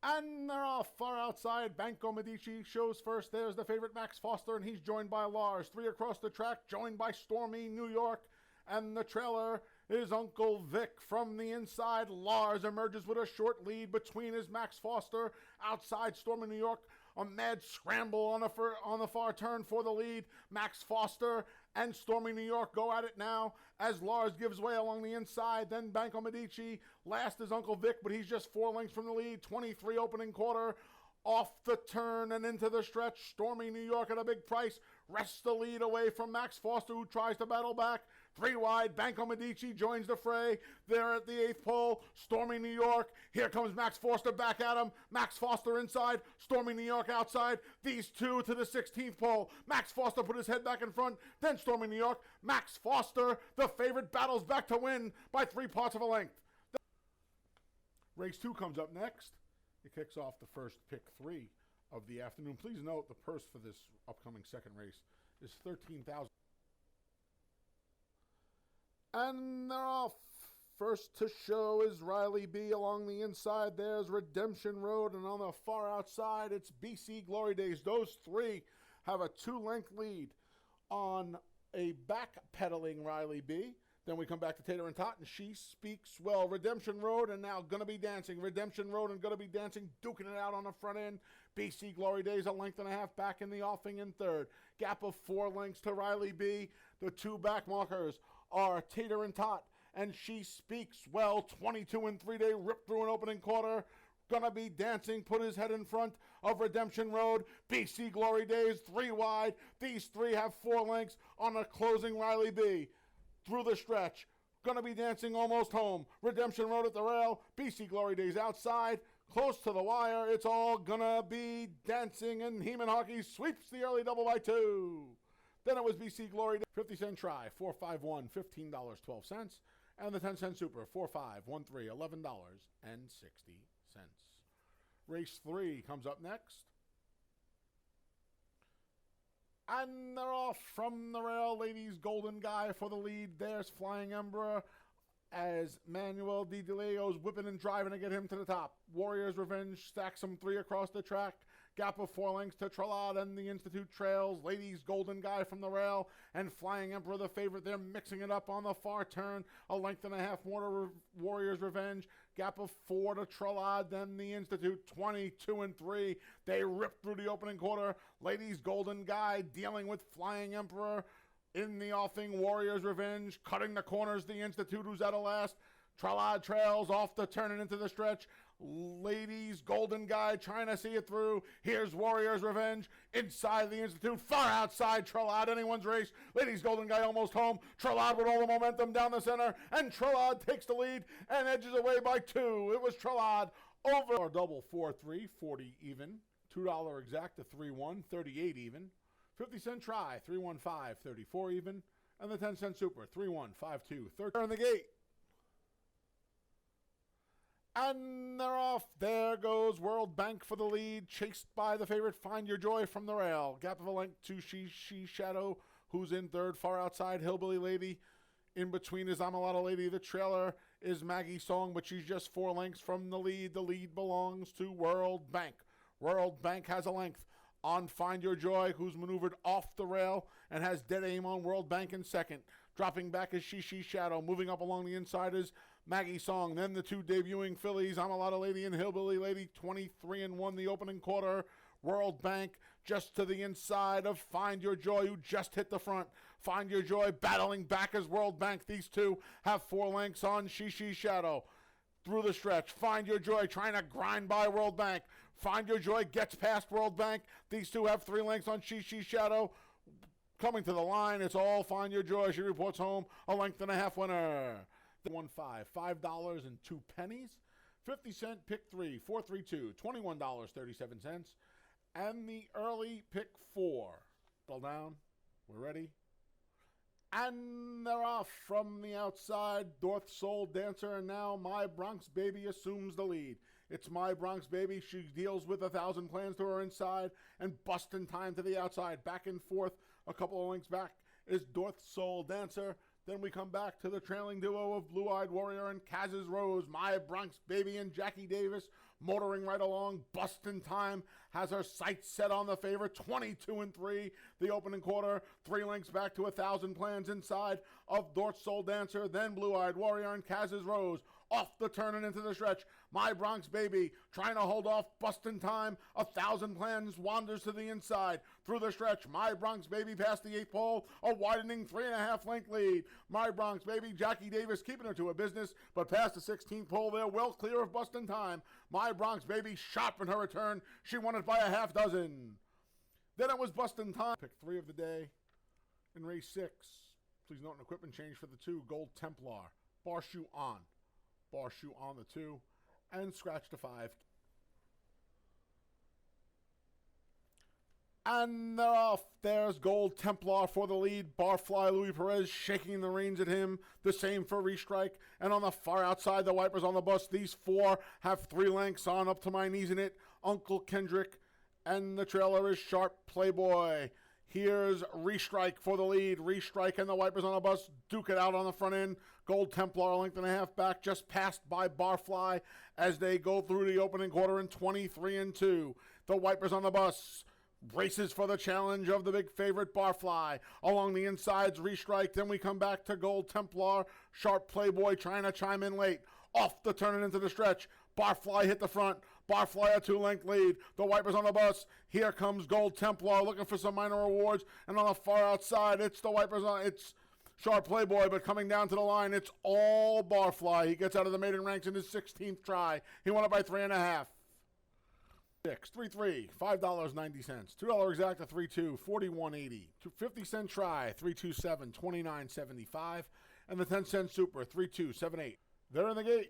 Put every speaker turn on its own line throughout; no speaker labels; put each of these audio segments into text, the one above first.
And they're off far outside. Banco Medici shows first. There's the favorite Max Foster, and he's joined by Lars. 3 across the track, joined by Stormy New York. And the trailer is Uncle Vic from the inside. Lars emerges with a short lead between his Max Foster. Outside Stormy New York, a mad scramble on the far turn for the lead. Max Foster and Stormy New York go at it now as Lars gives way along the inside. Then Banco Medici. Last is Uncle Vic, but he's just 4 lengths from the lead. 23 opening quarter. Off the turn and into the stretch. Stormy New York at a big price wrests the lead away from Max Foster, who tries to battle back. 3 wide. Banco Medici joins the fray. There at the 8th pole. Stormy New York. Here comes Max Foster back at him. Max Foster inside. Stormy New York outside. These two to the 16th pole. Max Foster put his head back in front. Then Stormy New York. Max Foster, the favorite, battles back to win by 3 parts of a length. Race 2 comes up next. It kicks off the first pick 3 of the afternoon. Please note the purse for this upcoming second race is $13,000. And they're off. First to show is Riley B. Along the inside, there's Redemption Road. And on the far outside, it's BC Glory Days. Those 3 have a 2-length lead on a backpedaling Riley B. Then we come back to Tater and Tot, and She Speaks Well. Redemption Road and now Gonna Be Dancing. Redemption Road and Gonna Be Dancing, duking it out on the front end. BC Glory Days, a length and a half back in the offing in third. Gap of 4 lengths to Riley B. The 2 back markers are Tater and Tot and She Speaks Well. 22 and 3, they rip through an opening quarter. Gonna Be Dancing put his head in front of Redemption Road. BC Glory Days, 3 wide. These 3 have 4 lengths on a closing Riley B. Through the stretch, Gonna Be Dancing almost home. Redemption Road at the rail. BC Glory Days outside, close to the wire. It's all Gonna Be Dancing, and Heeman Hockey sweeps the early double by 2. Then it was BC Glory Days. 50-cent try, 451, $15.12. And the 10-cent super, 4513, $11.60. Race 3 comes up next. And they're off from the rail. Ladies Golden Guy for the lead. There's Flying Emperor as Manuel Di DeLeo's whipping and driving to get him to the top. Warrior's Revenge stacks some 3 across the track. Gap of 4 lengths to Trelade and the Institute trails. Ladies Golden Guy from the rail and Flying Emperor the favorite. They're mixing it up on the far turn. A length and a half more to Warrior's Revenge. Gap of 4 to Trelade, then the Institute. 22 and 3. They rip through the opening quarter. Ladies Golden Guy dealing with Flying Emperor. In the offing, Warrior's Revenge, cutting the corners, the Institute, who's at a last. Trelade trails off the turn and into the stretch. Ladies Golden Guy trying to see it through. Here's Warrior's Revenge inside the Institute, far outside Trelade. Anyone's race. Ladies Golden Guy almost home. Trelade with all the momentum down the center, and Trelade takes the lead and edges away by 2. It was Trelade over our double 4-3, 40 even. $2 exact to 3-1, 38 even. 50-cent try, 315, 34 even. And the 10-cent super, 3152, 30. In the gate. And they're off. There goes World Bank for the lead, chased by the favorite Find Your Joy from the rail. Gap of a length to She Shadow, who's in third. Far outside, Hillbilly Lady. In between is I'm a Lot of Lady. The trailer is Maggie Song, but she's just 4 lengths from the lead. The lead belongs to World Bank. World Bank has a length on Find Your Joy, who's maneuvered off the rail and has dead aim on World Bank in second. Dropping back is She Shadow. Moving up along the inside is Maggie Song. Then the 2 debuting fillies, I'm a Lot of Lady and Hillbilly Lady. 23 and 1 the opening quarter. World Bank just to the inside of Find Your Joy, who just hit the front. Find Your Joy battling back as World Bank. These 2 have 4 lengths on She Shadow. Through the stretch, Find Your Joy trying to grind by World Bank. Find Your Joy gets past World Bank. These 2 have 3 lengths on She Shadow. Coming to the line, it's all Find Your Joy. She reports home a length and a half winner. $5.02. 50-cent pick 3, 432, $21.37. And the early pick 4. Settle down. We're ready. And they're off from the outside. North Soul Dancer, and now My Bronx Baby assumes the lead. It's My Bronx Baby. She deals with 1,000 plans to her inside and busting time to the outside. Back and forth, a couple of lengths back is North Soul Dancer. Then we come back to the trailing duo of Blue Eyed Warrior and Kaz's Rose. My Bronx Baby and Jackie Davis motoring right along, busting time, has her sights set on the favorite, 22-3, the opening quarter, 3 lengths back to 1,000 plans inside of Dort's Soul Dancer, then Blue Eyed Warrior and Kaz's Rose. Off the turn and into the stretch. My Bronx Baby trying to hold off, busting time. 1,000 plans wanders to the inside. Through the stretch, My Bronx Baby past the 8th pole. A widening 3.5 length lead. My Bronx Baby, Jackie Davis keeping her to a business, but past the 16th pole there, well clear of busting time. My Bronx Baby sharp in her return. She won it by a half dozen. Then it was busting time. Pick 3 of the day in race 6. Please note an equipment change for the 2. Gold Templar. Bar shoe on. Bar shoe on the 2, and scratch to 5. And they're off. There's Gold Templar for the lead. Barfly, Louis Perez shaking the reins at him. The same for Racetrack. And on the far outside, the Wipers on the bus. These 4 have 3 lengths on up to my knees in it. Uncle Kendrick. And the trailer is Sharp Playboy. Here's Racetrack for the lead. Racetrack and the Wipers on the bus duke it out on the front end. Gold Templar a length and a half back, just passed by Barfly as they go through the opening quarter in 23-2. The Wipers on the bus races for the challenge of the big favorite Barfly. Along the insides, Racetrack. Then we come back to Gold Templar. Sharp Playboy trying to chime in late. Off the turn and into the stretch. Barfly hit the front. Barfly a 2-length lead. The Wipers on the bus. Here comes Gold Templar looking for some minor awards. And on the far outside, it's the Wipers on. It's Sharp Playboy, but coming down to the line, it's all Barfly. He gets out of the maiden ranks in his 16th try. He won it by 3.5. 6, 3-3, $5.90. $2 exact to 3-2, $41.80. 50-cent try, 3-2-7, $29.75. And the 10-cent super, 3-2-7-8. They're in the gate.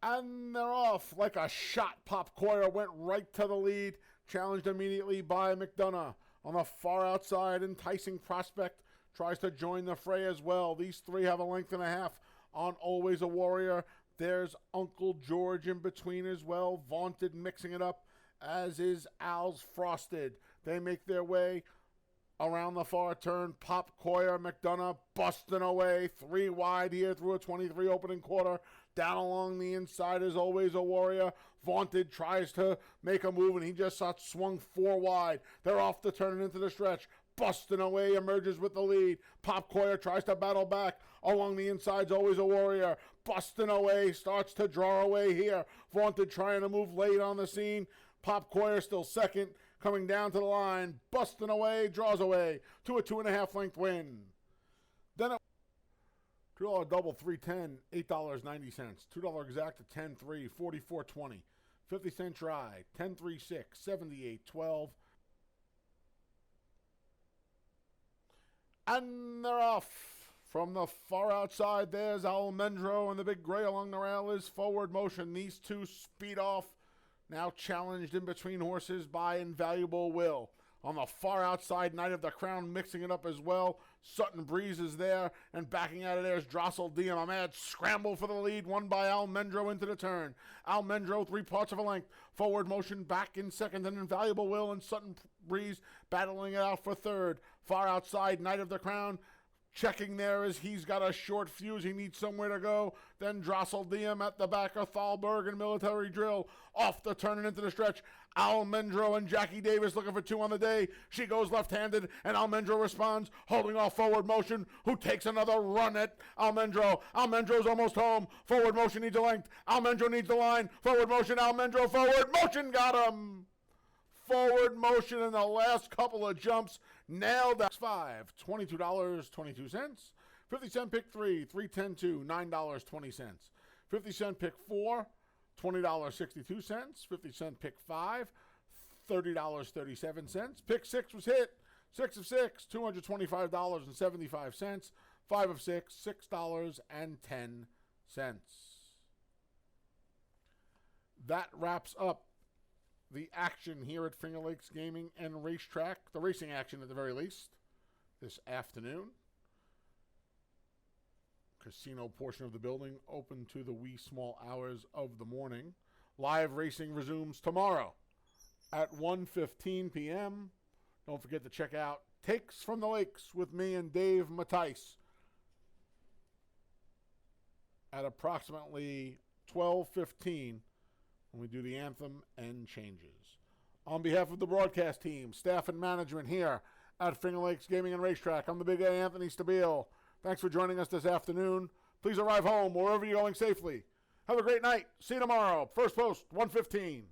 And they're off like a shot. Pop Coyer went right to the lead, challenged immediately by McDonough. On the far outside, Enticing Prospect tries to join the fray as well. These 3 have a length and a half on Always a Warrior. There's Uncle George in between as well. Vaunted mixing it up, as is Al's Frosted. They make their way around the far turn. Pop Coyer, McDonough busting away. 3 wide here through a 23 opening quarter. Down along the inside is Always a Warrior. Vaunted tries to make a move, and he just got swung 4 wide. They're off the turn and into the stretch. Busting away, emerges with the lead. Pop Coyer tries to battle back. Along the inside's Always a Warrior. Busting away, starts to draw away here. Vaunted trying to move late on the scene. Pop Coyer still second, coming down to the line. Busting away, draws away to a 2.5 length win. Then it $2 double, $3.10, $8.90. $2 exact to 10-3, $44.20. 50-cent try, 10-3-6, $78.12. And they're off. From the far outside, there's Almendro, and the big gray along the rail is Forward Motion. These 2 speed off, now challenged in between horses by Invaluable Will. On the far outside, Knight of the Crown mixing it up as well. Sutton Breeze is there, and backing out of there is Drossel D. And a mad scramble for the lead, won by Almendro into the turn. Almendro, 3 parts of a length. Forward Motion back in second, and Invaluable Will and Sutton Breeze battling it out for third. Far outside, Knight of the Crown checking there as he's got a short fuse. He needs somewhere to go. Then Drossel Diem at the back of Thalberg and Military Drill. Off the turn and into the stretch. Almendro and Jackie Davis looking for 2 on the day. She goes left-handed, and Almendro responds, holding off Forward Motion, who takes another run at Almendro. Almendro's almost home. Forward Motion needs a length. Almendro needs the line. Forward Motion, Almendro, Forward Motion, got him! Forward Motion in the last couple of jumps. Nailed that. 5, $22.22. 50-cent pick 3, $3.10 $9.20. 50-cent pick 4, $20.62. 50-cent pick 5, $30.37. Pick 6 was hit. 6 of 6, $225.75. 5 of 6, $6.10. That wraps up the action here at Finger Lakes Gaming and Racetrack, the racing action at the very least, this afternoon. Casino portion of the building open to the wee small hours of the morning. Live racing resumes tomorrow at 1:15 p.m. Don't forget to check out Takes from the Lakes with me and Dave Mattice at approximately 12:15 when we do the anthem and changes. On behalf of the broadcast team, staff, and management here at Finger Lakes Gaming and Racetrack, I'm the Big A, Anthony Stabile. Thanks for joining us this afternoon. Please arrive home wherever you're going safely. Have a great night. See you tomorrow. First post, 1:15.